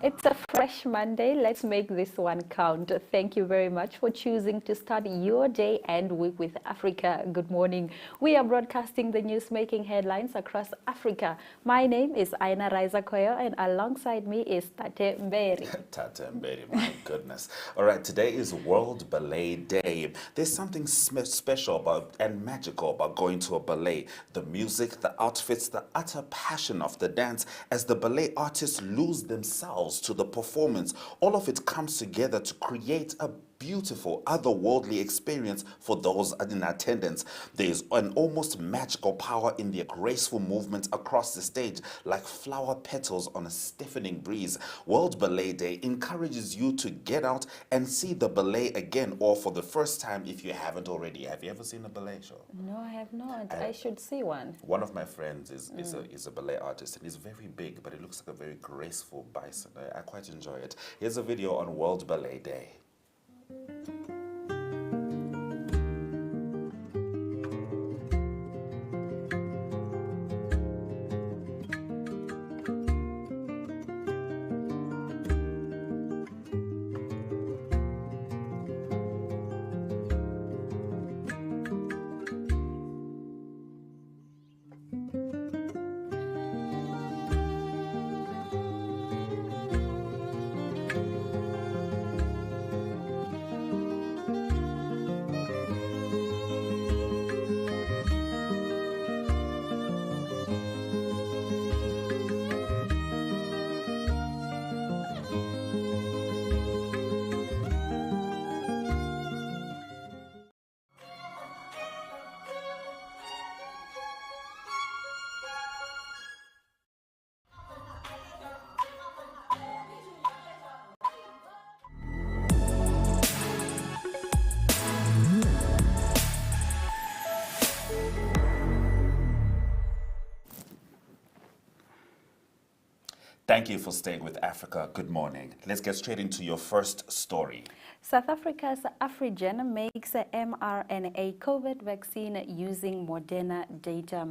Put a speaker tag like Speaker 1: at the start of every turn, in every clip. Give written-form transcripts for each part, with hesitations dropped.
Speaker 1: It's a fresh Monday. Let's make this one count. Thank you very much for choosing to start your day and week with Africa. Good morning. We are broadcasting the news-making headlines across Africa. My name is Aina Raiza Koyo, and alongside me is Tate Mberi.
Speaker 2: Tate Mberi, my goodness. All right, today is World Ballet Day. There's something special about and magical about going to a ballet. The music, the outfits, the utter passion of the dance as the ballet artists lose themselves to the performance. All of it comes together to create a beautiful, otherworldly experience for those in attendance. There is an almost magical power in their graceful movements across the stage, like flower petals on a stiffening breeze. World Ballet Day encourages you to get out and see the ballet again, or for the first time if you haven't already. Have you ever seen a ballet show?
Speaker 1: No, I have not. I should see one.
Speaker 2: One of my friends is a ballet artist, and he's very big, but it looks like a very graceful bison. I quite enjoy it. Here's a video on World Ballet Day. Thank you for staying with Africa. Good morning. Let's get straight into your first story.
Speaker 1: South Africa's Afrigen makes a mRNA COVID vaccine using Moderna data.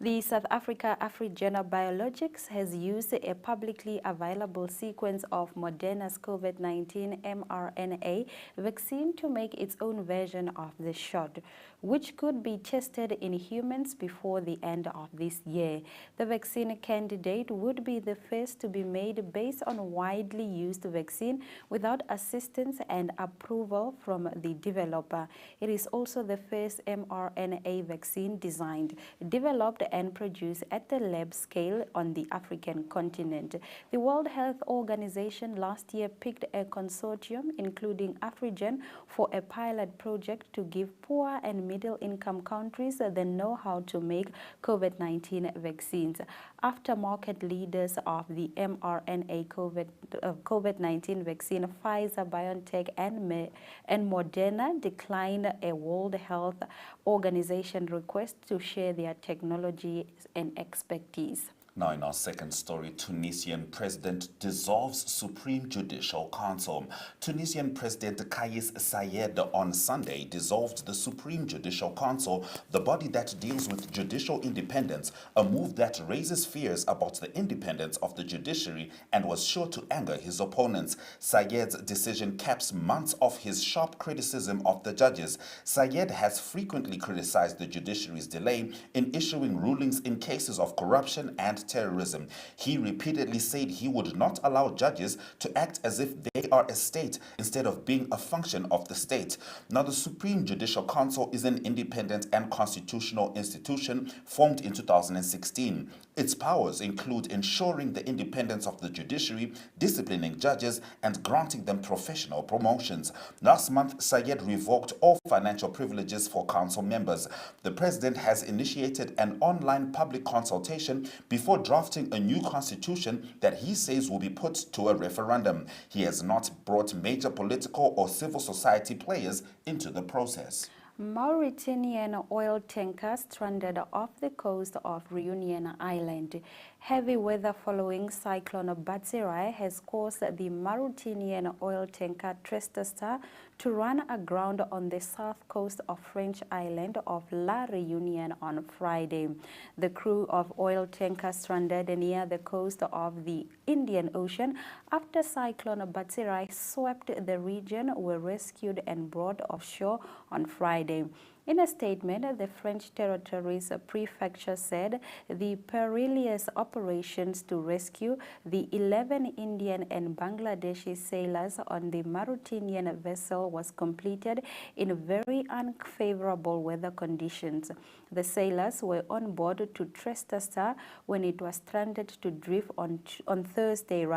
Speaker 1: The South Africa Afrigen Biologics has used a publicly available sequence of Moderna's COVID-19 mRNA vaccine to make its own version of the shot, which could be tested in humans before the end of this year. The vaccine candidate would be the first to be made based on widely used vaccine without assistance and approval from the developer. It is also the first mRNA vaccine designed, developed and produced at the lab scale on the African continent. The World Health Organization last year picked a consortium, including Afrigen, for a pilot project to give poor and middle-income countries the know-how to make COVID-19 vaccines. After market leaders of the mRNA COVID-19 vaccine, Pfizer, BioNTech, and Moderna declined a World Health Organization request to share their technology and expertise.
Speaker 2: Now in our second story, Tunisian president dissolves Supreme Judicial Council. Tunisian President Kais Saied on Sunday dissolved the Supreme Judicial Council, the body that deals with judicial independence, a move that raises fears about the independence of the judiciary and was sure to anger his opponents. Saied's decision caps months of his sharp criticism of the judges. Saied has frequently criticized the judiciary's delay in issuing rulings in cases of corruption and terrorism. He repeatedly said he would not allow judges to act as if they are a state instead of being a function of the state. Now, the Supreme Judicial Council is an independent and constitutional institution formed in 2016. Its powers include ensuring the independence of the judiciary, disciplining judges, and granting them professional promotions. Last month, Saied revoked all financial privileges for council members. The president has initiated an online public consultation before drafting a new constitution that he says will be put to a referendum. He has not brought major political or civil society players into the process.
Speaker 1: Mauritanian oil tanker stranded off the coast of Reunion Island Heavy weather following Cyclone Batsirai has caused the Mauritanian oil tanker Trestar to run aground on the south coast of French island of La Réunion on Friday. The crew of oil tanker stranded near the coast of the Indian Ocean after Cyclone Batsirai swept the region were rescued and brought offshore on Friday. In a statement, the French territories prefecture said the perilous operations to rescue the 11 Indian and Bangladeshi sailors on the Mauritanian vessel was completed in very unfavorable weather conditions. The sailors were on board to Trestar when it was stranded to drift on Thursday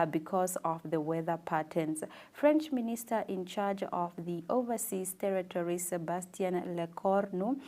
Speaker 1: because of the weather patterns. French Minister in charge of the overseas territories, Sebastien Lecornu,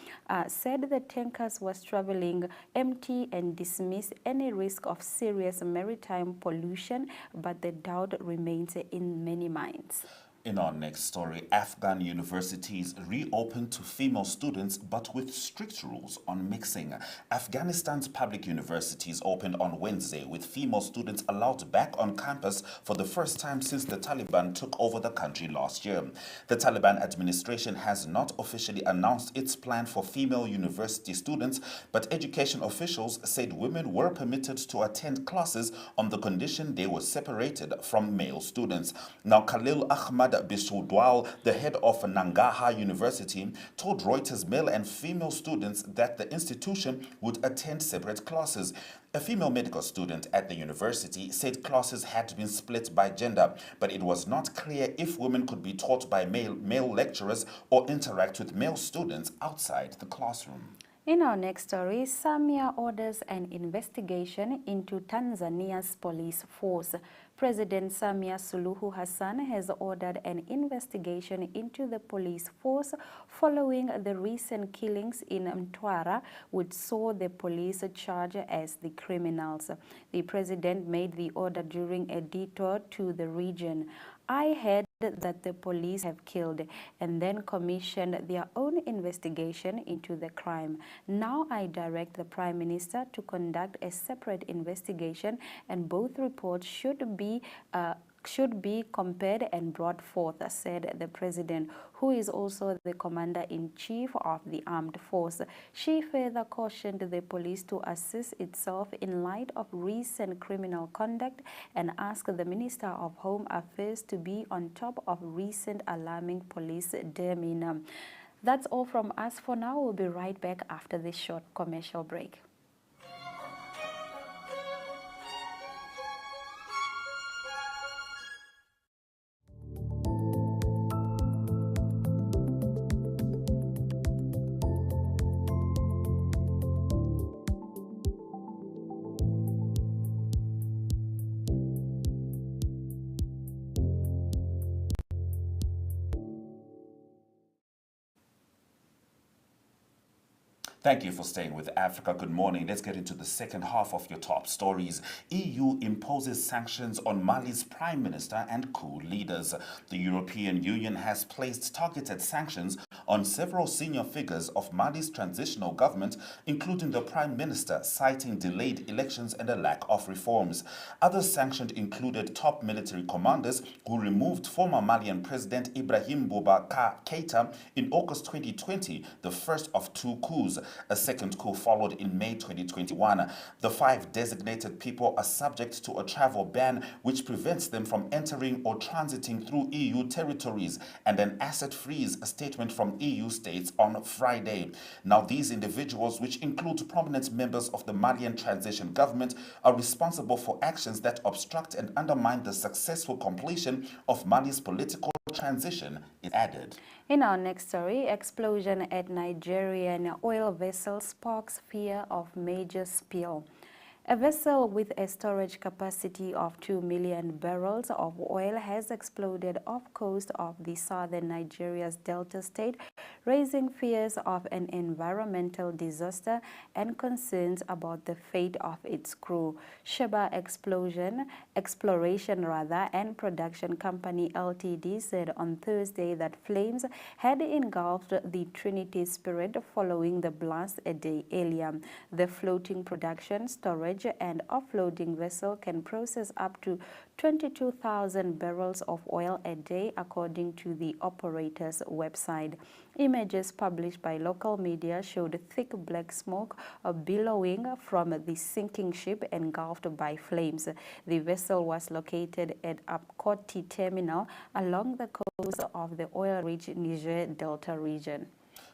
Speaker 1: said the tankers was traveling empty and dismissed any risk of serious maritime pollution, but the doubt remains in many minds.
Speaker 2: In our next story, Afghan universities reopened to female students but with strict rules on mixing. Afghanistan's public universities opened on Wednesday with female students allowed back on campus for the first time since the Taliban took over the country last year. The Taliban administration has not officially announced its plan for female university students, but education officials said women were permitted to attend classes on the condition they were separated from male students. Now, Khalil Ahmad Bishoudwal, the head of Nangarhar University, told Reuters male and female students that the institution would attend separate classes. A female medical student at the university said classes had been split by gender, but it was not clear if women could be taught by male lecturers or interact with male students outside the classroom.
Speaker 1: In our next story, Samia orders an investigation into Tanzania's police force. President Samia Suluhu Hassan has ordered an investigation into the police force following the recent killings in Mtwara, which saw the police charged as the criminals. The president made the order during a detour to the region. I heard that the police have killed and then commissioned their own investigation into the crime. Now I direct the Prime Minister to conduct a separate investigation, and both reports should be compared and brought forth, said the president, who is also the commander-in-chief of the armed force. She further cautioned the police to assess itself in light of recent criminal conduct and asked the Minister of Home Affairs to be on top of recent alarming police demeanor. That's all from us for now. We'll be right back after this short commercial break.
Speaker 2: Thank you for staying with Africa. Good morning. Let's get into the second half of your top stories. EU imposes sanctions on Mali's prime minister and coup leaders. The European Union has placed targeted sanctions on several senior figures of Mali's transitional government, including the prime minister, citing delayed elections and a lack of reforms. Others sanctioned included top military commanders who removed former Malian President Ibrahim Boubacar Keïta in August 2020, the first of two coups. A second coup followed in May 2021. The 5 designated people are subject to a travel ban which prevents them from entering or transiting through EU territories, and an asset freeze, a statement from EU states on Friday. Now, these individuals, which include prominent members of the Malian transition government, are responsible for actions that obstruct and undermine the successful completion of Mali's political transition, is added.
Speaker 1: In our next story, explosion at Nigerian oil vessel sparks fear of major spill. A vessel with a storage capacity of 2 million barrels of oil has exploded off coast of the southern Nigeria's Delta State, raising fears of an environmental disaster and concerns about the fate of its crew. Sheba Exploration and Production Company Ltd said on Thursday that flames had engulfed the Trinity Spirit following the blast a day earlier. The floating production, storage storage and offloading vessel can process up to 22,000 barrels of oil a day, according to the operator's website. Images published by local media showed thick black smoke billowing from the sinking ship engulfed by flames. The vessel was located at Apkoti Terminal along the coast of the oil-rich Niger Delta region.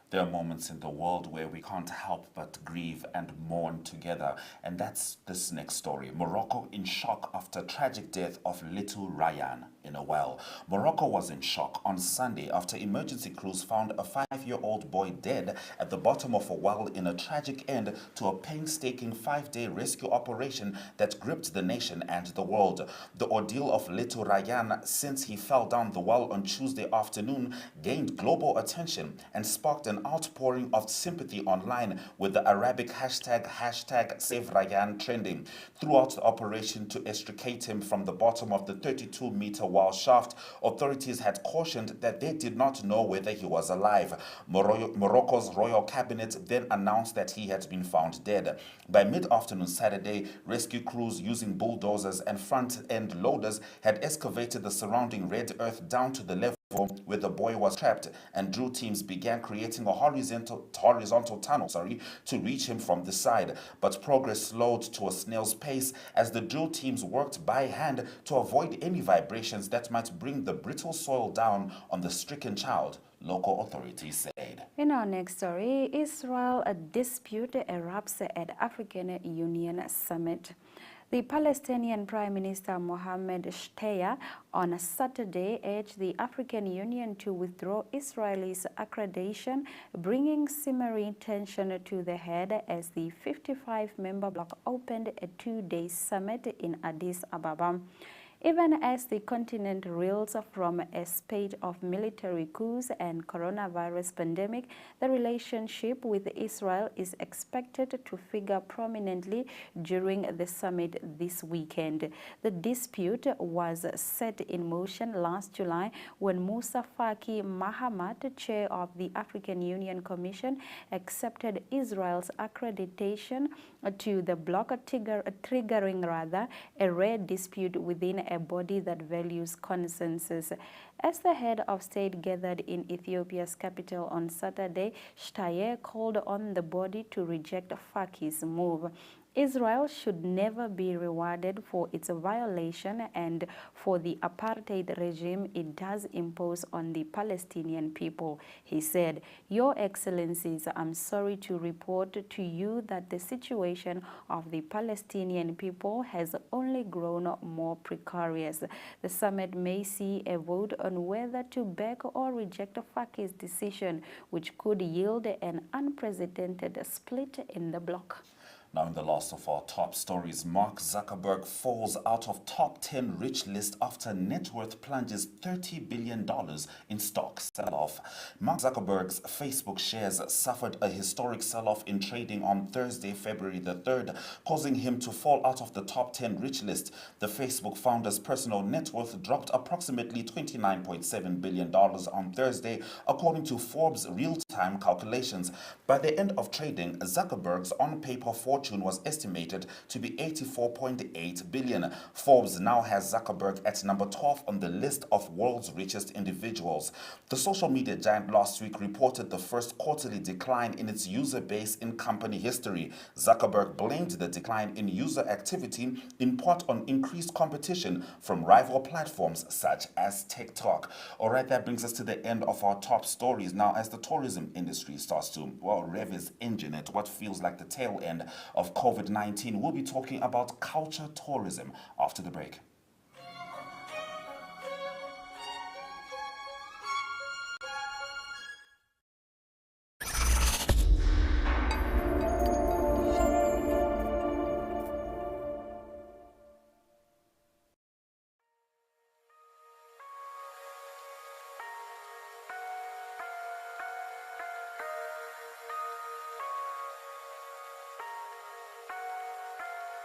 Speaker 2: There are moments in the world where we can't help but grieve and mourn together, and that's this next story. Morocco in shock after tragic death of little Ryan in a well. Morocco was in shock on Sunday after emergency crews found a 5-year-old boy dead at the bottom of a well in a tragic end to a painstaking 5-day rescue operation that gripped the nation and the world. The ordeal of little Ryan since he fell down the well on Tuesday afternoon gained global attention and sparked an outpouring of sympathy online, with the Arabic hashtag #SaveRyan trending. Throughout the operation to extricate him from the bottom of the 32-meter well shaft, authorities had cautioned that they did not know whether he was alive. Morocco's royal cabinet then announced that he had been found dead. By mid-afternoon Saturday, rescue crews using bulldozers and front-end loaders had excavated the surrounding red earth down to the level where the boy was trapped, and drill teams began creating a horizontal tunnel to reach him from the side. But progress slowed to a snail's pace as the drill teams worked by hand to avoid any vibrations that might bring the brittle soil down on the stricken child, local authorities said.
Speaker 1: In our next story, Israel dispute erupts at African Union summit. The Palestinian Prime Minister Mohammed Shtayyeh on Saturday urged the African Union to withdraw Israel's accreditation, bringing simmering tension to the head as the 55-member bloc opened a 2-day summit in Addis Ababa. Even as the continent reels from a spate of military coups and coronavirus pandemic, the relationship with Israel is expected to figure prominently during the summit this weekend. The dispute was set in motion last July when Moussa Faki Mahamat, chair of the African Union Commission, accepted Israel's accreditation to the bloc, triggering a rare dispute within a body that values consensus. As the head of state gathered in Ethiopia's capital on Saturday, Shtayyeh called on the body to reject Faki's move. Israel should never be rewarded for its violation and for the apartheid regime it does impose on the Palestinian people. He said, "Your Excellencies, I'm sorry to report to you that the situation of the Palestinian people has only grown more precarious. The summit may see a vote on whether to back or reject Faki's decision, which could yield an unprecedented split in the bloc."
Speaker 2: Now, in the last of our top stories, Mark Zuckerberg falls out of top 10 rich list after net worth plunges $30 billion in stock sell-off. Mark Zuckerberg's Facebook shares suffered a historic sell-off in trading on Thursday, February the 3rd, causing him to fall out of the top 10 rich list. The Facebook founder's personal net worth dropped approximately $29.7 billion on Thursday, according to Forbes' real-time calculations. By the end of trading, Zuckerberg's on-paper fortune was estimated to be $84.8 billion. Forbes now has Zuckerberg at number 12 on the list of world's richest individuals. The social media giant last week reported the first quarterly decline in its user base in company history. Zuckerberg blamed the decline in user activity in part on increased competition from rival platforms such as TikTok. All right, that brings us to the end of our top stories. Now, as the tourism industry starts to, rev its engine at what feels like the tail end of COVID-19, we'll be talking about culture tourism after the break.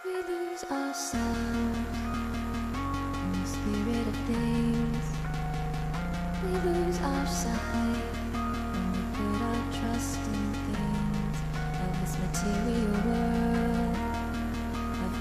Speaker 3: We lose ourselves in the spirit of things. We lose our sight when we put our trust in things of this material world, of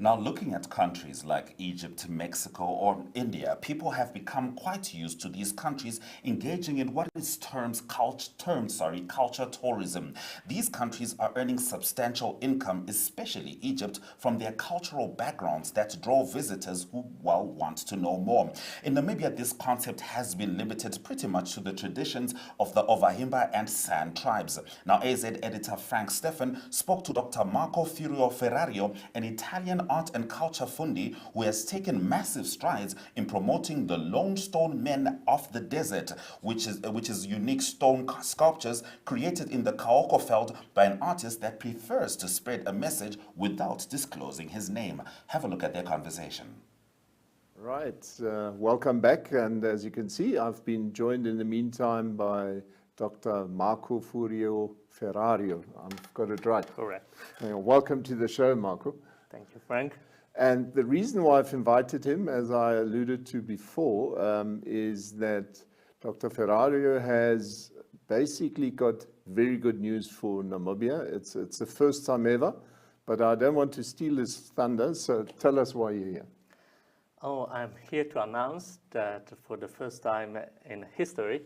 Speaker 2: Now, looking at countries like Egypt, Mexico, or India, people have become quite used to these countries engaging in what is termed culture tourism. These countries are earning substantial income, especially Egypt, from their cultural backgrounds that draw visitors who, well, want to know more. In Namibia, this concept has been limited pretty much to the traditions of the Ovahimba and San tribes. Now, AZ editor Frank Stephan spoke to Dr. Marco Furio Ferrario, an Italian art and culture fundi who has taken massive strides in promoting the Lone Stone Men of the Desert, which is unique stone sculptures created in the Kaoko Veld by an artist that prefers to spread a message without disclosing his name. Have a look at their conversation.
Speaker 4: Right, welcome back, and as you can see, I've been joined in the meantime by Dr. Marco Furio Ferrario. I've got it right.
Speaker 5: Correct.
Speaker 4: Welcome to the show, Marco.
Speaker 5: Thank you, Frank.
Speaker 4: And the reason why I've invited him, as I alluded to before, is that Dr. Ferrario has basically got very good news for Namibia. It's the first time ever, but I don't want to steal his thunder, so tell us why you're here.
Speaker 5: Oh, I'm here to announce that for the first time in history,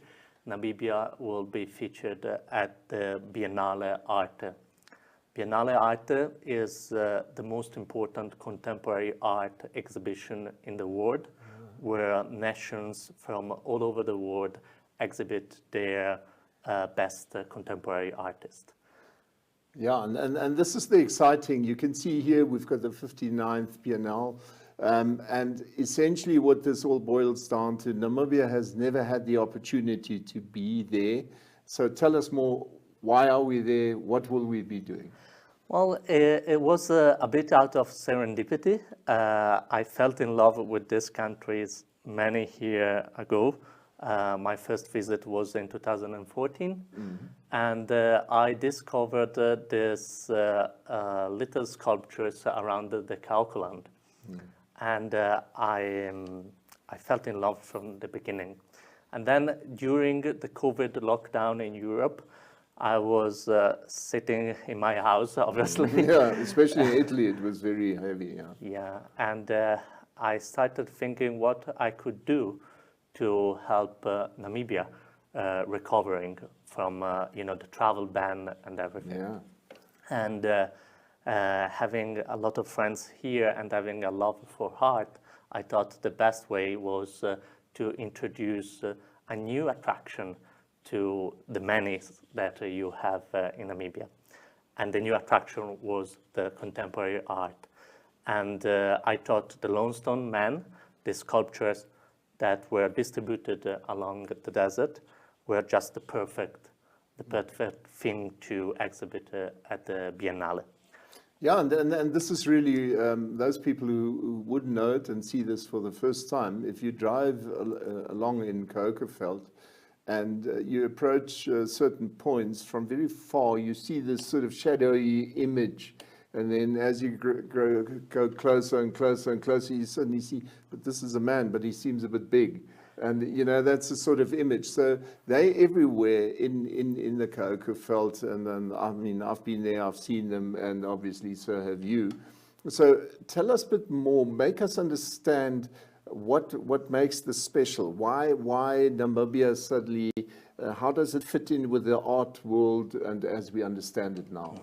Speaker 5: Namibia will be featured at the Biennale Arte. Biennale Arte is the most important contemporary art exhibition in the world, where nations from all over the world exhibit their best contemporary artists.
Speaker 4: Yeah, and this is the exciting, you can see here we've got the 59th Biennale, and essentially what this all boils down to, Namibia has never had the opportunity to be there. So tell us more, why are we there, what will we be doing?
Speaker 5: Well, it was a bit out of serendipity. I felt in love with this country many years ago. My first visit was in 2014, and I discovered these little sculptures around the Kaoko Land. And I felt in love from the beginning. And then during the COVID lockdown in Europe, I was sitting in my house, obviously.
Speaker 4: Yeah, especially in Italy, it was very heavy. Yeah.
Speaker 5: Yeah, and I started thinking what I could do to help Namibia recovering from the travel ban and everything.
Speaker 4: Yeah.
Speaker 5: And having a lot of friends here and having a love for art, I thought the best way was to introduce a new attraction to the many that you have in Namibia. And the new attraction was the contemporary art. And I thought the Lone Stone Men, the sculptures that were distributed along the desert, were just the perfect thing to exhibit at the Biennale.
Speaker 4: Yeah, and this is really, those people who would know it and see this for the first time, if you drive along in Kaoko Veld and you approach certain points from very far, you see this sort of shadowy image. And then as you go closer and closer and closer, you suddenly see, but this is a man, but he seems a bit big. And, that's a sort of image. So they're everywhere in the Kaoko Veld. And then, I mean, I've been there, I've seen them, and obviously so have you. So tell us a bit more, make us understand what makes this special. Why Namibia suddenly, how does it fit in with the art world and as we understand it now?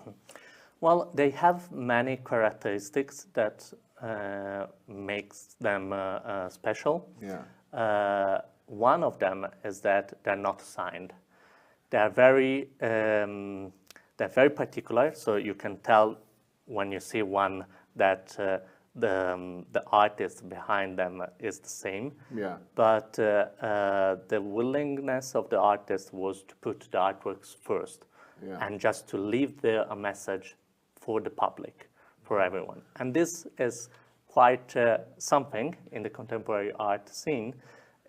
Speaker 5: Well, they have many characteristics that makes them special.
Speaker 4: Yeah.
Speaker 5: One of them is that they're not signed. They're very particular, so you can tell when you see one that the artist behind them is the same.
Speaker 4: Yeah.
Speaker 5: But the willingness of the artist was to put the artworks first, and just to leave there a message for the public, for everyone. And this is quite something in the contemporary art scene.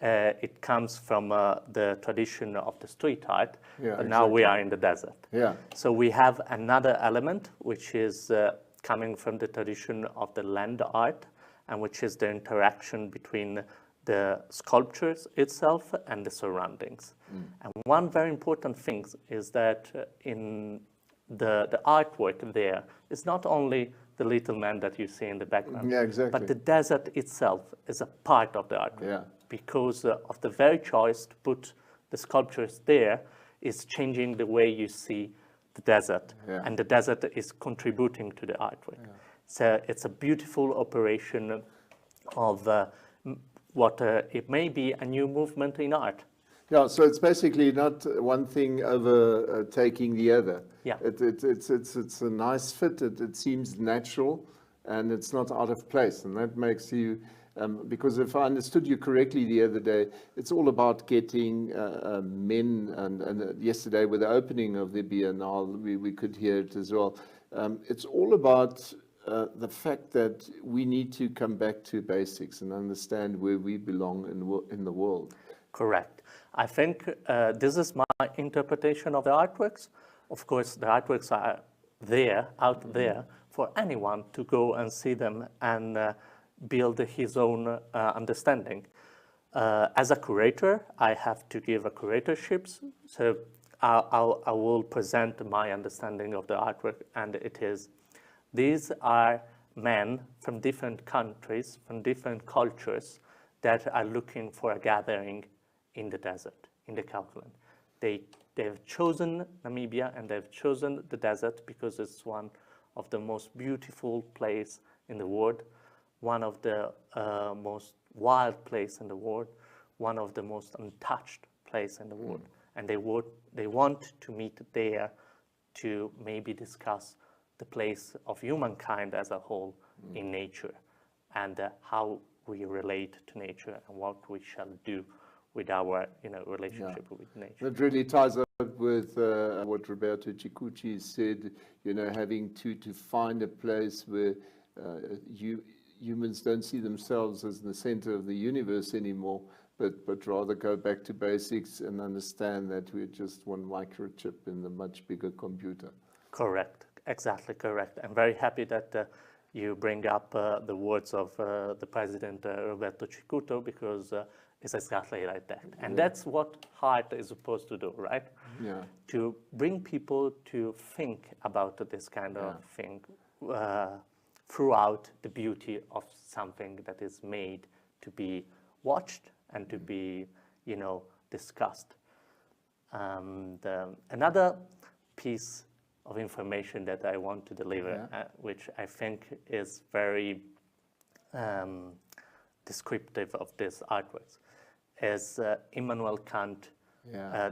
Speaker 5: It comes from the tradition of the street art, but now we are in the desert.
Speaker 4: Yeah.
Speaker 5: So we have another element, which is coming from the tradition of the land art, and which is the interaction between the sculptures itself and the surroundings. And one very important thing is that in the artwork there is not only the little man that you see in the background.
Speaker 4: Yeah, exactly.
Speaker 5: But the desert itself is a part of the artwork.
Speaker 4: Yeah.
Speaker 5: Because of the very choice to put the sculptures there is changing the way you see the desert.
Speaker 4: Yeah.
Speaker 5: And the desert is contributing to the artwork.
Speaker 4: Yeah.
Speaker 5: So it's a beautiful operation of what it may be a new movement in art.
Speaker 4: Yeah, so it's basically not one thing overtaking the other.
Speaker 5: Yeah.
Speaker 4: It's a nice fit. It seems natural, and it's not out of place, and that makes you. Because if I understood you correctly the other day, it's all about getting men, and yesterday with the opening of the Biennale, we could hear it as well. It's all about the fact that we need to come back to basics and understand where we belong in the world.
Speaker 5: Correct. I think this is my interpretation of the artworks. Of course, the artworks are there, out there, for anyone to go and see them and build his own understanding. As a curator, I have to give a curatorships, so I will present my understanding of the artwork, and it is, these are men from different countries, from different cultures, that are looking for a gathering in the desert, in the Kaukland. They've chosen Namibia, and they've chosen the desert because it's one of the most beautiful places in the world, one of the most wild places in the world, one of the most untouched places in the world. And they want to meet there to maybe discuss the place of humankind as a whole in nature, and how we relate to nature and what we shall do with our relationship with nature.
Speaker 4: That really ties up with what Roberto Cicucci said, having to find a place where humans don't see themselves as the center of the universe anymore, but rather go back to basics and understand that we're just one microchip in the much bigger computer.
Speaker 5: Correct, exactly correct. I'm very happy that you bring up the words of the President Roberto Cicucci, because it's exactly like that. And that's what art is supposed to do, right?
Speaker 4: Yeah.
Speaker 5: To bring people to think about this kind of thing throughout the beauty of something that is made to be watched and to be, discussed. Another piece of information that I want to deliver, which I think is very descriptive of this artworks, is Immanuel Kant's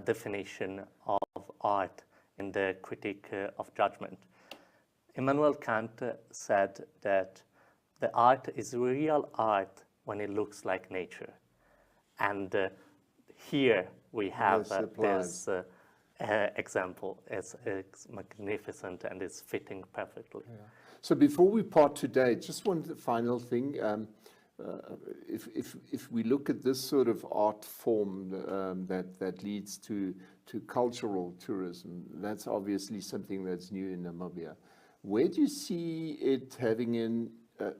Speaker 5: definition of art in the Critique of Judgment. Immanuel Kant said that the art is real art when it looks like nature. And here we have this example. It's magnificent and it's fitting perfectly.
Speaker 4: Yeah. So before we part today, just one final thing. If we look at this sort of art form that leads to cultural tourism, that's obviously something that's new in Namibia. Where do you see it having a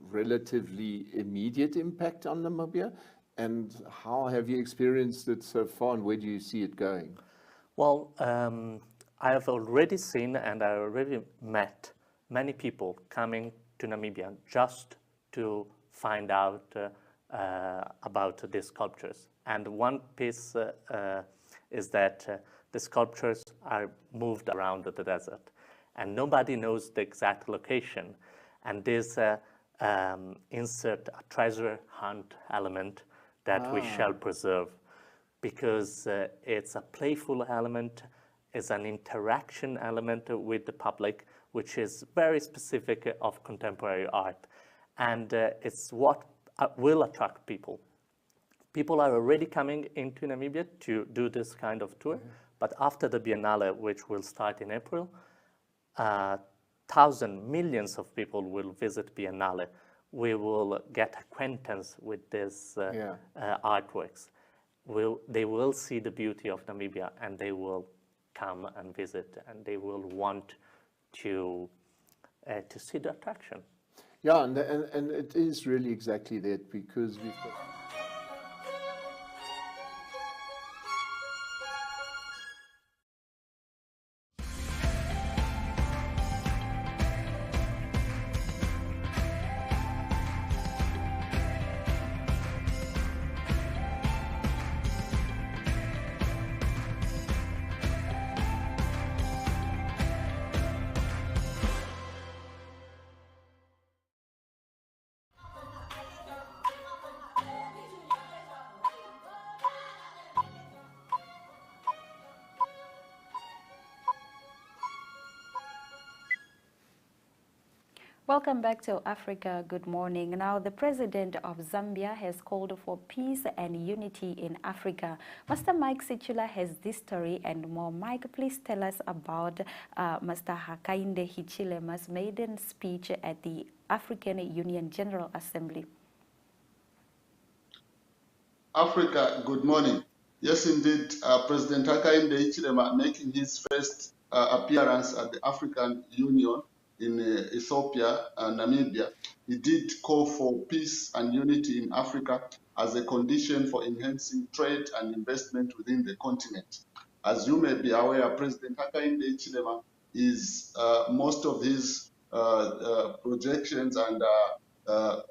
Speaker 4: relatively immediate impact on Namibia? And how have you experienced it so far, and where do you see it going?
Speaker 5: Well, I have already seen and I already met many people coming to Namibia just to find out about these sculptures. And one piece is that the sculptures are moved around the desert, and nobody knows the exact location. And this insert a treasure hunt element that we shall preserve, because it's a playful element, it's an interaction element with the public, which is very specific of contemporary art. And it's what will attract people. People are already coming into Namibia to do this kind of tour, but after the Biennale, which will start in April, millions of people will visit Biennale. We will get acquaintance with these artworks. They will see the beauty of Namibia, and they will come and visit, and they will want to see the attraction.
Speaker 4: Yeah, and it is really exactly that, because we've got...
Speaker 1: Welcome back to Africa. Good morning. Now, the president of Zambia has called for peace and unity in Africa. Master Mike Sichula has this story and more. Mike, please tell us about Master Hakainde Hichilema's maiden speech at the African Union General Assembly.
Speaker 6: Africa, good morning. Yes, indeed, President Hakainde Hichilema making his first appearance at the African Union in Ethiopia and Namibia. He did call for peace and unity in Africa as a condition for enhancing trade and investment within the continent. As you may be aware, President Hakainde Hichilema is most of his projections and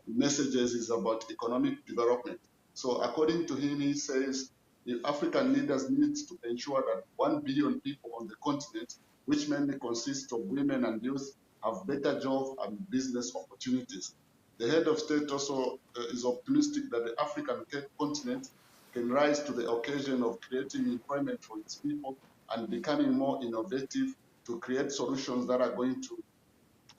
Speaker 6: messages is about economic development. So according to him, he says the African leaders need to ensure that 1 billion people on the continent, which mainly consists of women and youth, have better job and business opportunities. The head of state also is optimistic that the African continent can rise to the occasion of creating employment for its people and becoming more innovative to create solutions that are going to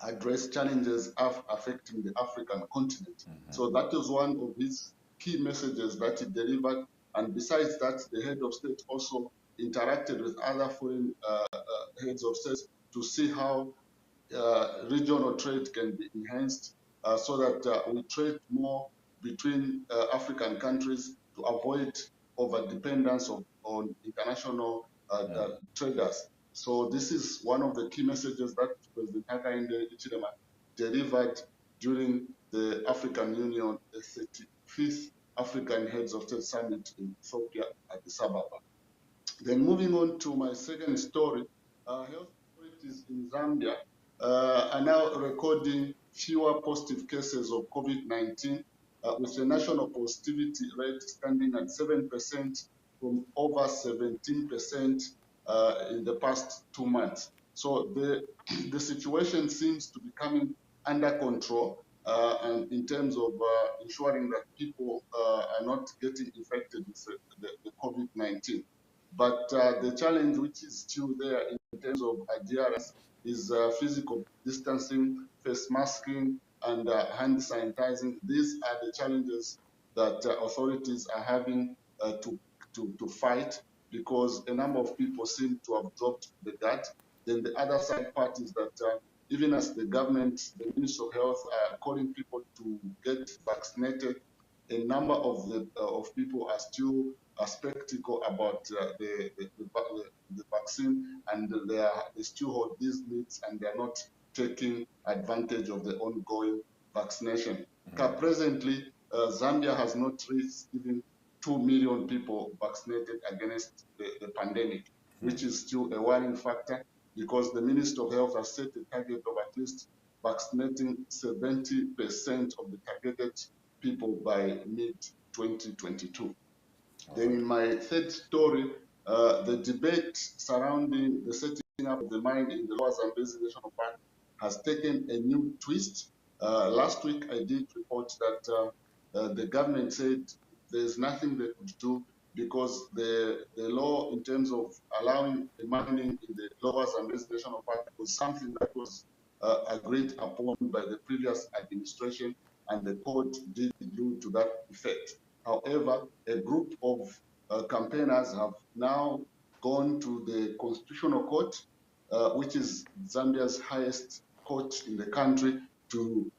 Speaker 6: address challenges affecting the African continent. So that is one of his key messages that he delivered. And besides that, the head of state also interacted with other foreign heads of state to see how regional trade can be enhanced so that we trade more between African countries to avoid over-dependence on international traders. So this is one of the key messages that President Hakainde Hichilema delivered during the African Union, the 35th African Heads of State Summit in Ethiopia at Addis Ababa. Then moving on to my second story, health authorities in Zambia are now recording fewer positive cases of COVID-19, with the national positivity rate standing at 7% from over 17% in the past 2 months. So the situation seems to be coming under control, and in terms of ensuring that people are not getting infected with the COVID-19. But the challenge which is still there in terms of adherence is physical distancing, face masking, and hand sanitizing. These are the challenges that authorities are having to fight, because a number of people seem to have dropped the guard. Then the other side part is that even as the government, the Ministry of Health are calling people to get vaccinated, a number of people are still skeptical about the vaccine, and they still hold these myths, and they're not taking advantage of the ongoing vaccination. Presently, Zambia has not reached even 2 million people vaccinated against the pandemic, which is still a worrying factor, because the Minister of Health has set a target of at least vaccinating 70% of the targeted people by mid-2022. Then in my third story, the debate surrounding the setting up of the mine in the Lower Zambezi National Park has taken a new twist. Last week, I did report that the government said there's nothing they could do because the law in terms of allowing the mining in the Lower Zambezi National Park was something that was agreed upon by the previous administration, and the court did rule to that effect. However, a group of campaigners have now gone to the Constitutional Court, which is Zambia's highest court in the country, to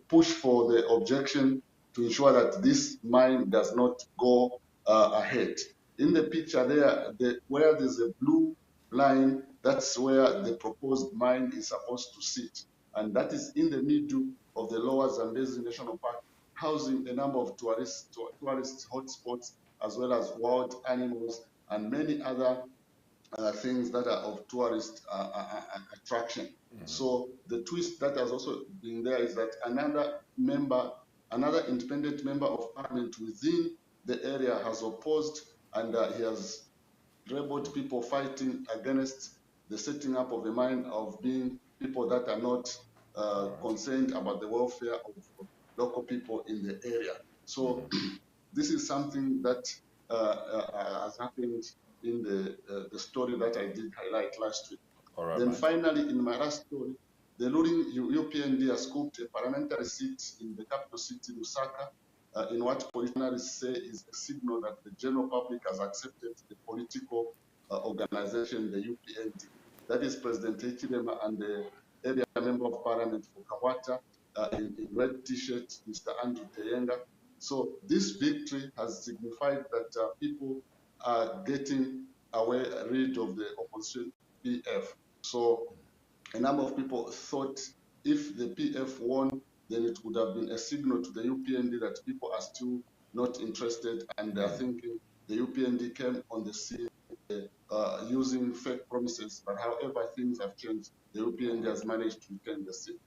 Speaker 6: push for the objection to ensure that this mine does not go ahead. In the picture there, where there's a blue line, that's where the proposed mine is supposed to sit. And that is in the middle of the Lower Zambezi National Park, housing a number of tourist hotspots, as well as wild animals and many other things that are of tourist attraction. So the twist that has also been there is that another independent member of parliament within the area has opposed, and he has rebelled people fighting against the setting up of the mine, of being people that are not concerned about the welfare of local people in the area. So this is something that has happened in the story that I did highlight last week. Then finally, in my last story, the ruling UPND has scooped a parliamentary seat in the capital city, Lusaka, in what politicians say is a signal that the general public has accepted the political organization, the UPND. That is President Hichilema and the area member of parliament for Kawata in red t-shirt, Mr. Andrew Teyenga. So this victory has signified that people are getting away rid of the opposition PF. So a number of people thought if the PF won, then it would have been a signal to the UPND that people are still not interested, and they're thinking the UPND came on the scene using fake promises. But however, things have changed. The UPND has managed to retain the seat.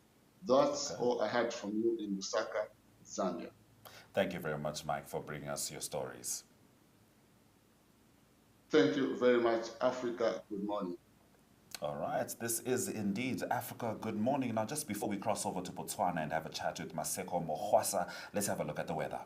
Speaker 6: That's all I had from you in Lusaka, Zambia.
Speaker 2: Thank you very much, Mike, for bringing us your stories.
Speaker 6: Thank you very much, Africa. Good morning.
Speaker 2: All right, this is indeed Africa Good Morning. Now, just before we cross over to Botswana and have a chat with Maseko Mohwasa, let's have a look at the weather.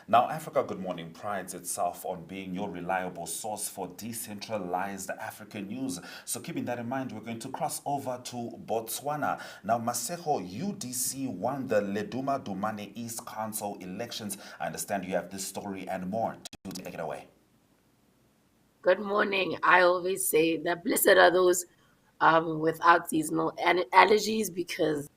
Speaker 2: Now, Africa Good Morning prides itself on being your reliable source for decentralized African news. So keeping that in mind, we're going to cross over to Botswana. Now, Maseko, UDC won the Leduma Dumane East Council elections. I understand you have this story and more to take it away.
Speaker 7: Good morning. I always say that blessed are those without seasonal allergies, because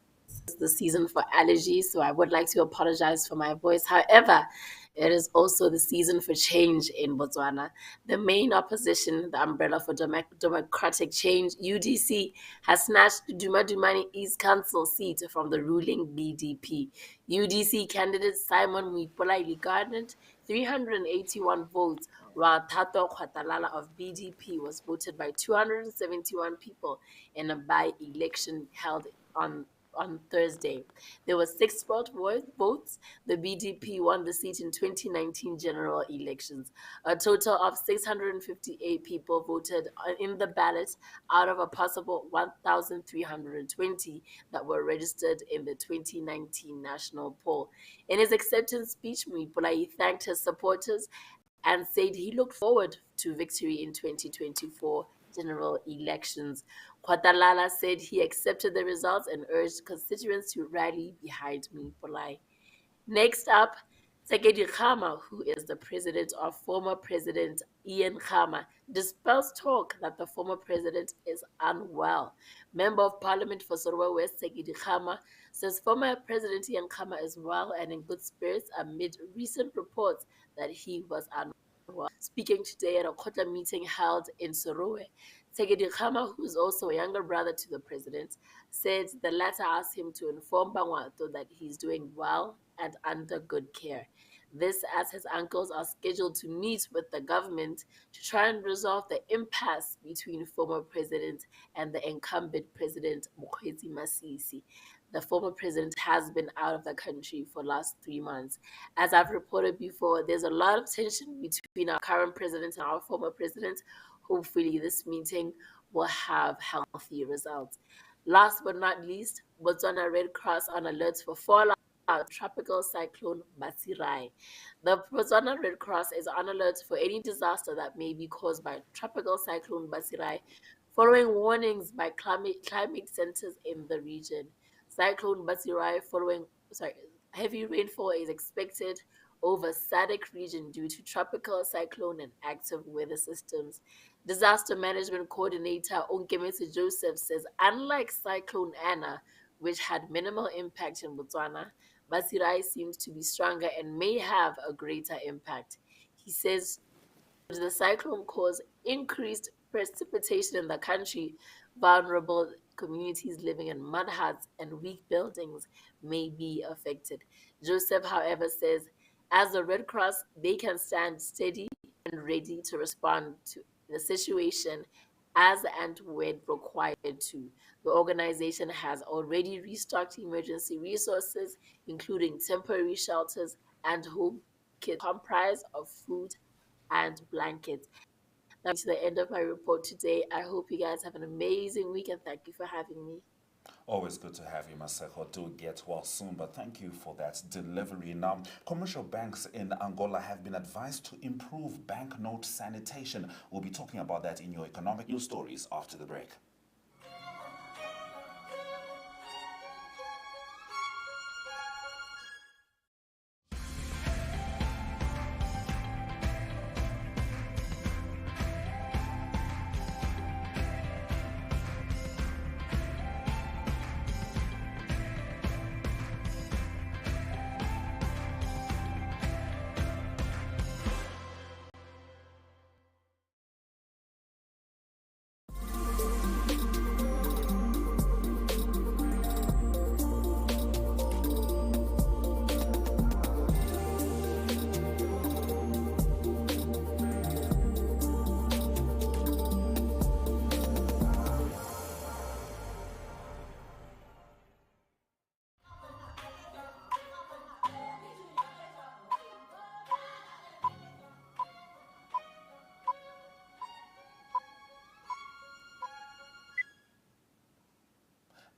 Speaker 7: it's the season for allergies. So I would like to apologize for my voice. However, it is also the season for change in Botswana. The main opposition, the Umbrella for Democratic Change, UDC, has snatched Duma Dumani East Council seat from the ruling BDP. UDC candidate Simon Muipolaili garnered 381 votes, while Tato Khwatalala of BDP was voted by 271 people in a by-election held on Thursday. There were 6 spot votes. The BDP won the seat in 2019 general elections. A total of 658 people voted in the ballot out of a possible 1,320 that were registered in the 2019 national poll. In his acceptance speech, Muipolai thanked his supporters and said he looked forward to victory in 2024 general elections. Khwatalala said he accepted the results and urged constituents to rally behind Muipolai. Next up, Sekedi Khama, who is the president of former President Ian Khama, dispels talk that the former president is unwell. Member of Parliament for Sorowe West, Sekedi Khama, says former President Ian Khama is well and in good spirits amid recent reports that he was unwell. Speaking today at a Kotla meeting held in Sorowe, Sekedi Khama, who is also a younger brother to the president, said the latter asked him to inform Bangwato that he's doing well and under good care. This as his uncles are scheduled to meet with the government to try and resolve the impasse between former president and the incumbent president, Mokgweetsi Masisi. The former president has been out of the country for the last 3 months. As I've reported before, there's a lot of tension between our current president and our former president. Hopefully, this meeting will have healthy results. Last but not least, Botswana Red Cross on alert for fallout tropical cyclone Basirai. The Botswana Red Cross is on alert for any disaster that may be caused by tropical cyclone Basirai, following warnings by climate centers in the region. Cyclone Basirai heavy rainfall is expected over SADC region due to tropical cyclone and active weather systems. Disaster Management Coordinator Onkemetsi Joseph says unlike Cyclone Anna, which had minimal impact in Botswana, Masirai seems to be stronger and may have a greater impact. He says the cyclone cause increased precipitation in the country, vulnerable communities living in mud huts and weak buildings may be affected. Joseph, however, says as the Red Cross, they can stand steady and ready to respond to the situation as and when required to. The organization has already restocked emergency resources, including temporary shelters and home kits comprised of food and blankets. That's the end of my report today. I hope you guys have an amazing week and thank you for having me.
Speaker 2: Always good to have you, Maseko. Do get well soon, but thank you for that delivery. Now, commercial banks in Angola have been advised to improve banknote sanitation. We'll be talking about that in your economic news stories after the break.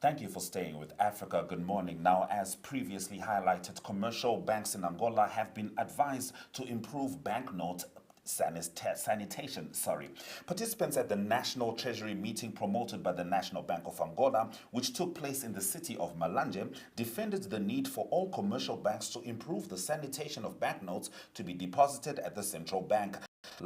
Speaker 2: Thank you for staying with Africa. Good morning. Now, as previously highlighted, commercial banks in Angola have been advised to improve banknote sanitation. Participants at the National Treasury meeting promoted by the National Bank of Angola, which took place in the city of Malanje, defended the need for all commercial banks to improve the sanitation of banknotes to be deposited at the central bank.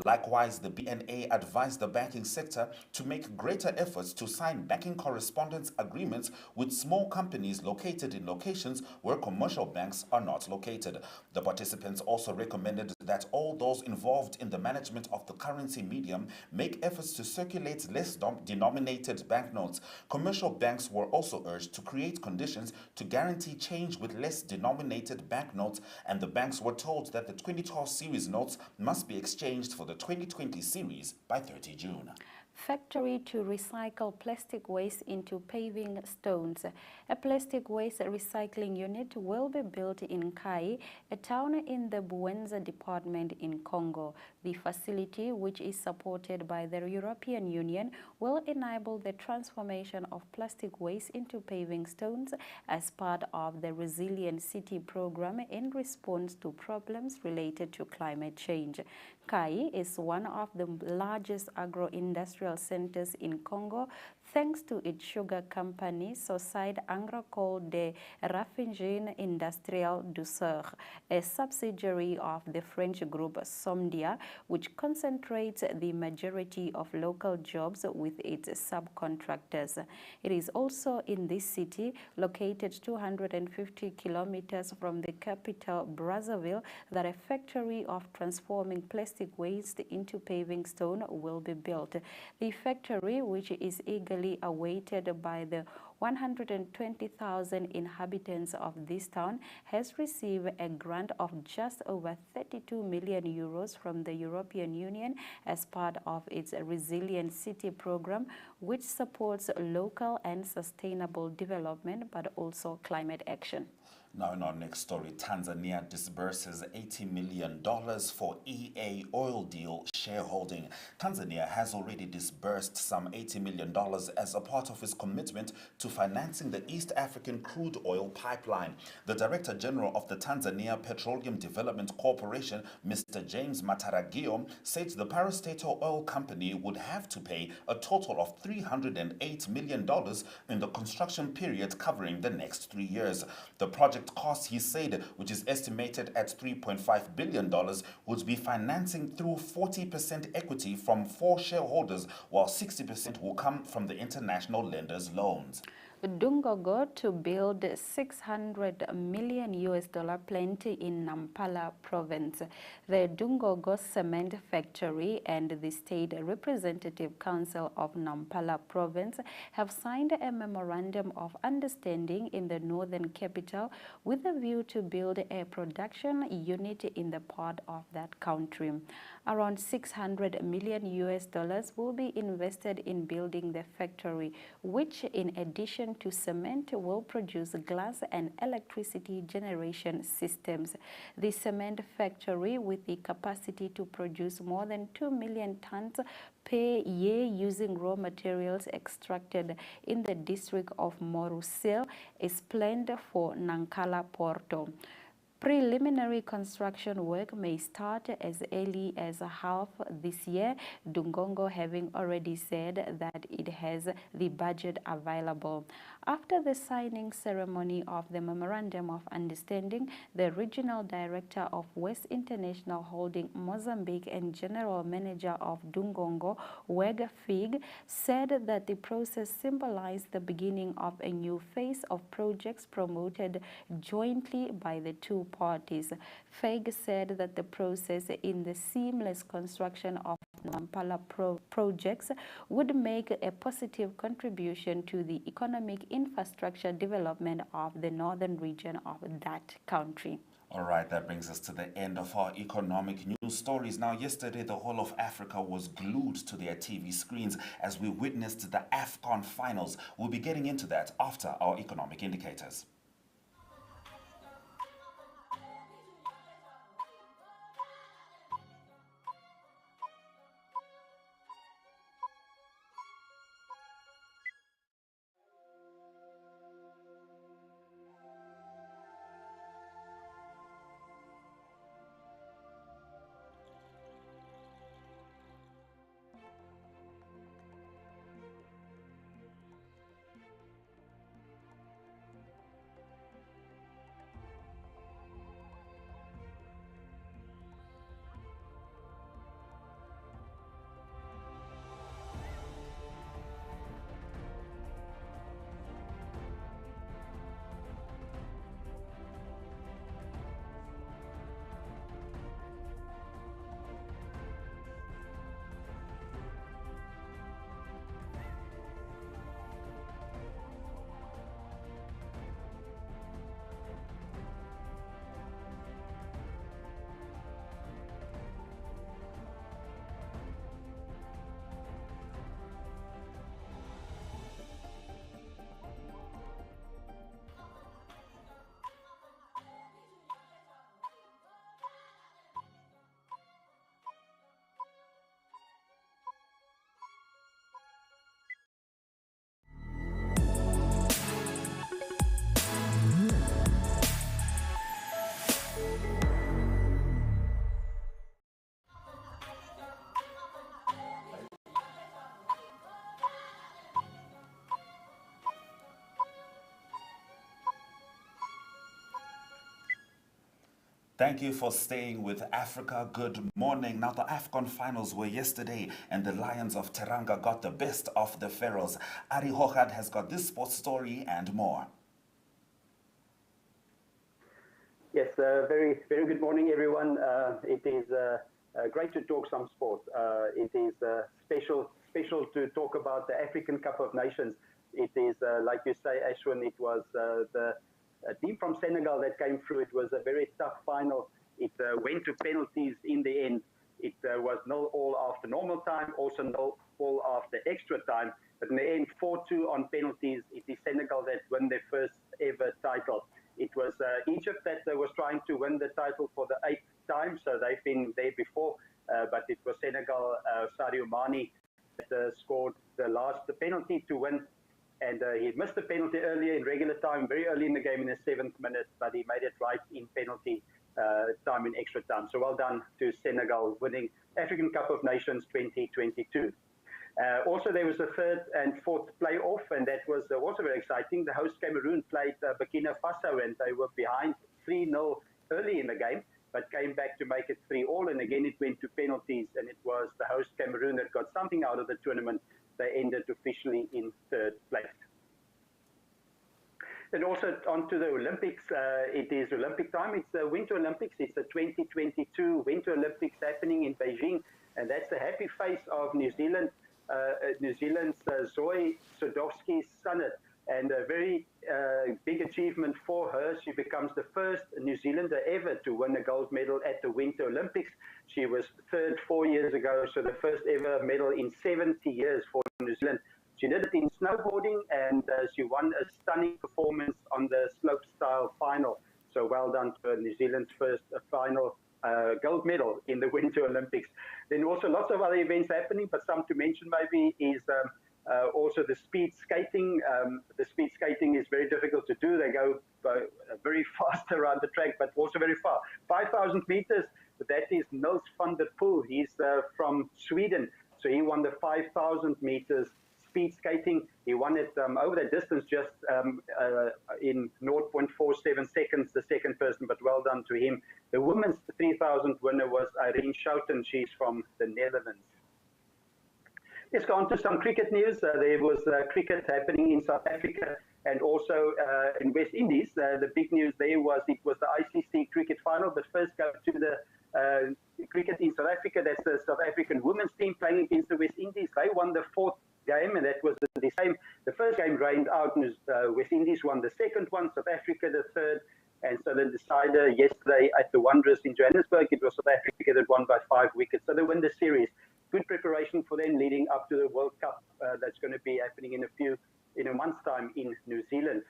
Speaker 2: Likewise, the BNA advised the banking sector to make greater efforts to sign banking correspondence agreements with small companies located in locations where commercial banks are not located. The participants also recommended that all those involved in the management of the currency medium make efforts to circulate less denominated banknotes. Commercial banks were also urged to create conditions to guarantee change with less denominated banknotes, and the banks were told that the 2012 series notes must be exchanged for the 2020 series by 30 June.
Speaker 1: Factory to recycle plastic waste into paving stones. A plastic waste recycling unit will be built in Kai, a town in the Buenza department in Congo. The facility, which is supported by the European Union, will enable the transformation of plastic waste into paving stones as part of the Resilient City program in response to problems related to climate change. Kai is one of the largest agro-industrial centers in Congo, thanks to its sugar company, Société Agricole de Raffinage Industrielle du Sur, a subsidiary of the French group Somdia, which concentrates the majority of local jobs with its subcontractors. It is also in this city, located 250 kilometers from the capital, Brazzaville, that a factory of transforming plastic waste into paving stone will be built. The factory, which is eagerly awaited by the 120,000 inhabitants of this town, has received a grant of just over 32 million euros from the European Union as part of its Resilient City program, which supports local and sustainable development but also climate action.
Speaker 2: Now in our next story, Tanzania disburses $80 million for EA oil deal shareholding. Tanzania has already disbursed some $80 million as a part of its commitment to financing the East African crude oil pipeline. The Director General of the Tanzania Petroleum Development Corporation, Mr. James Mataragio, said the parastatal oil company would have to pay a total of $308 million in the construction period covering the next 3 years. The project cost, he said, which is estimated at $3.5 billion, would be financing through 40% equity from 4 shareholders, while 60% will come from the international lenders' loans.
Speaker 1: Dungogo to build 600 million US dollar plant in Nampala province. The Dungogo cement factory and the State Representative Council of Nampala province have signed a memorandum of understanding in the northern capital with a view to build a production unit in the port of that country. Around 600 million US dollars will be invested in building the factory, which in addition to cement will produce glass and electricity generation systems. The cement factory, with the capacity to produce more than 2 million tons per year using raw materials extracted in the district of Morusel, is planned for Nankala Porto. Preliminary construction work may start as early as half this year, Dungongo having already said that it has the budget available. After the signing ceremony of the Memorandum of Understanding, the Regional Director of West International Holding Mozambique and General Manager of Dungongo, Weg Fig, said that the process symbolized the beginning of a new phase of projects promoted jointly by the two parties. Fig said that the process in the seamless construction of Nampala projects would make a positive contribution to the economic infrastructure development of the northern region of that country.
Speaker 2: All right, that brings us to the end of our economic news stories. Now, yesterday, the whole of Africa was glued to their TV screens as we witnessed the AFCON finals. We'll be getting into that after our economic indicators. Thank you for staying with Africa. Good morning. Now, the AFCON finals were yesterday, and the Lions of Teranga got the best of the Pharaohs. Ari Hochad has got this sports story and more.
Speaker 8: Yes, very good morning, everyone. It is great to talk some sport. It is special to talk about the African Cup of Nations. It is, like you say, Ashwin, it was the team from Senegal that came through. It was a very tough final. It went to penalties in the end. It was 0-0 after normal time, also 0-0 after extra time. But in the end, 4-2 on penalties. It is Senegal that won their first ever title. It was Egypt that was trying to win the title for the 8th time, so they've been there before. but it was Senegal, Sadio Mane, that scored the penalty to win. And he missed the penalty earlier in regular time, very early in the game in the 7th minute, but he made it right in penalty time, in extra time. So well done to Senegal, winning African Cup of Nations 2022. Also, there was a third and fourth playoff, and that was also very exciting. The host Cameroon played Burkina Faso, and they were behind 3-0 early in the game, but came back to make it 3-3, and again it went to penalties, and it was the host Cameroon that got something out of the tournament. They ended officially in third place. And also onto the Olympics, it is Olympic time. It's the Winter Olympics. It's the 2022 Winter Olympics happening in Beijing, and that's the happy face of New Zealand. New Zealand's Zoe Sadowski's son, and a very big achievement for her. She becomes the first New Zealander ever to win a gold medal at the Winter Olympics. She was third 4 years ago, so the first ever medal in 70 years for New Zealand. She did it in snowboarding, and she won a stunning performance on the slopestyle final. So well done to New Zealand's first final gold medal in the Winter Olympics. Then also lots of other events happening, but some to mention maybe is also the speed skating. The speed skating is very difficult to do. They go very fast around the track, but also very far. 5,000 meters, that is Nils van der Poel. He's from Sweden. So he won the 5,000 meters speed skating. He won it over the distance just in 0.47 seconds, the second person, but well done to him. The women's 3,000 winner was Irene Schouten. She's from the Netherlands. Let's go on to some cricket news. There was cricket happening in South Africa and also in West Indies. The big news there was it was the ICC cricket final, but first go to the cricket in South Africa. That's the South African women's team playing against the West Indies. They won the fourth game, and that was the same. The first game rained out, and West Indies won the second one, South Africa the third. And so the decider yesterday at the Wanderers in Johannesburg, it was South Africa that won by 5 wickets. So they win the series. Good preparation for them leading up to the World Cup that's going to be happening in a month's time in New Zealand.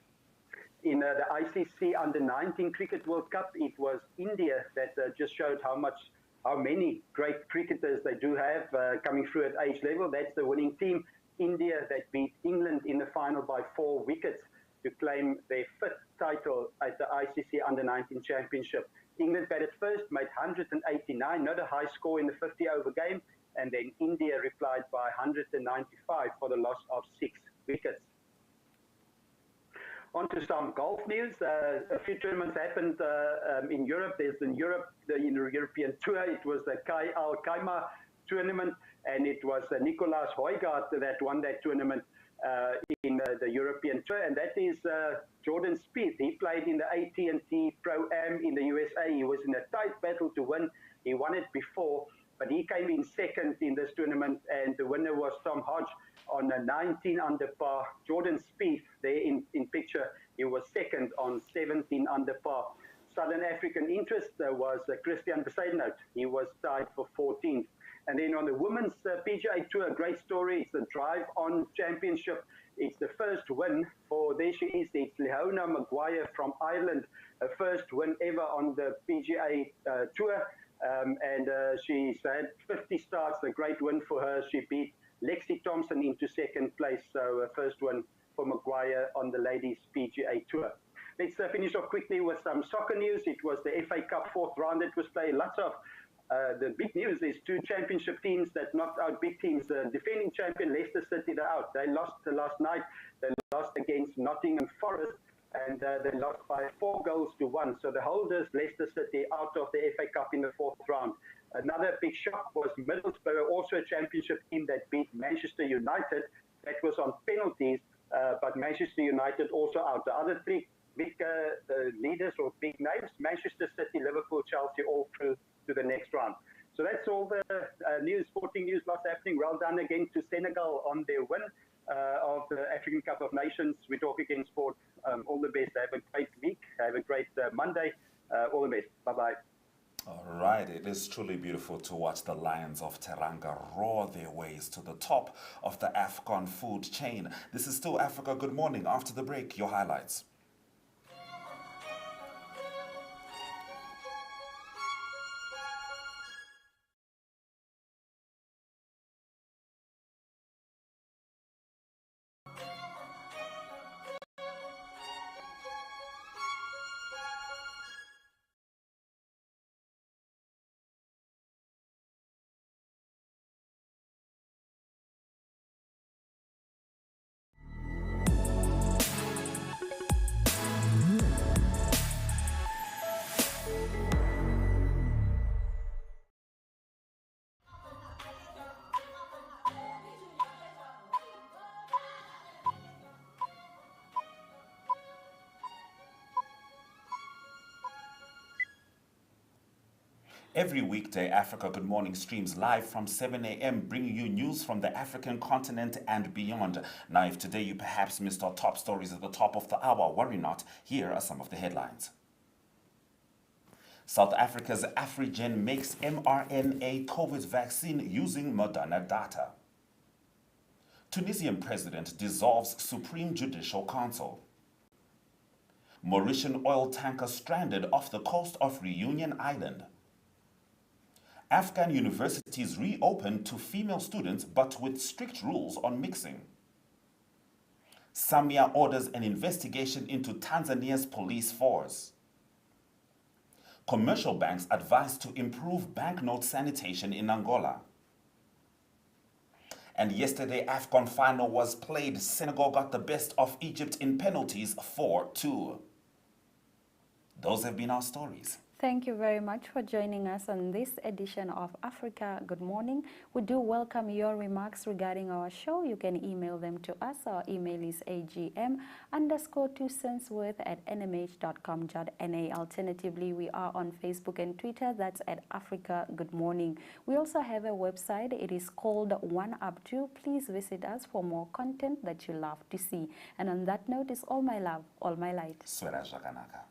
Speaker 8: In the ICC Under-19 Cricket World Cup, it was India that just showed how many great cricketers they do have coming through at age level. That's the winning team, India, that beat England in the final by 4 wickets to claim their 5th title at the ICC Under-19 Championship. England batted first, made 189, not a high score in the 50-over game, and then India replied by 195 for the loss of 6 wickets. On to some golf news. A few tournaments happened in Europe. There's the European Tour. It was the Kai Al Khaimah tournament, and it was Nicolas Højgaard that won that tournament in the European Tour, and that is Jordan Spieth. He played in the AT&T Pro-Am in the USA. He was in a tight battle to win. He won it before, but he came in second in this tournament, and the winner was Tom Hodge on a 19 under par. Jordan Spieth, there in picture, he was second on 17 under par. Southern African interest was Christian Besaidnout. He was tied for 14th. And then on the women's PGA Tour, a great story. It's the Drive On Championship. It's the first win for, there she is, it's Leona Maguire from Ireland, her first win ever on the PGA Tour. And she's had 50 starts, a great win for her. She beat Lexi Thompson into second place, so first win for Maguire on the ladies PGA Tour. Let's finish off quickly with some soccer news. It was the FA Cup 4th round that was played. Lots of the big news is 2 championship teams that knocked out big teams. The defending champion Leicester City, they're out. They lost last night. They lost against Nottingham Forest, and they lost by 4-1. So the holders, Leicester City, out of the FA Cup in the 4th round. Another big shock was Middlesbrough, also a championship team that beat Manchester United. That was on penalties, but Manchester United also out. The other 3 big leaders or big names, Manchester City, Liverpool, Chelsea, all through to the next round. So that's all the news, sporting news, lots happening. Well done again to Senegal on their win of the African Cup of Nations. We talk again sport. All the best. Have a great week. Have a great Monday. All the best. Bye-bye.
Speaker 2: All right, it is truly beautiful to watch the Lions of Teranga roar their ways to the top of the AFCON food chain. This is still Africa Good Morning. After the break, your highlights. Every weekday, Africa Good Morning streams live from 7 a.m., bringing you news from the African continent and beyond. Now, if today you perhaps missed our top stories at the top of the hour, worry not. Here are some of the headlines. South Africa's Afrigen makes mRNA COVID vaccine using Moderna data. Tunisian president dissolves Supreme Judicial Council. Mauritian oil tanker stranded off the coast of Reunion Island. Afghan universities reopen to female students but with strict rules on mixing. Samia orders an investigation into Tanzania's police force. Commercial banks advised to improve banknote sanitation in Angola. And yesterday, AFCON final was played. Senegal got the best of Egypt in penalties 4-2. Those have been our stories.
Speaker 1: Thank you very much for joining us on this edition of Africa Good Morning. We do welcome your remarks regarding our show. You can email them to us. Our email is agm_2censworth@nmh.com.na. Alternatively, we are on Facebook and Twitter. That's at Africa Good Morning. We also have a website. It is called One Up To. Please visit us for more content that you love to see. And on that note, is all my love, all my light.
Speaker 2: Swera Jaganaka.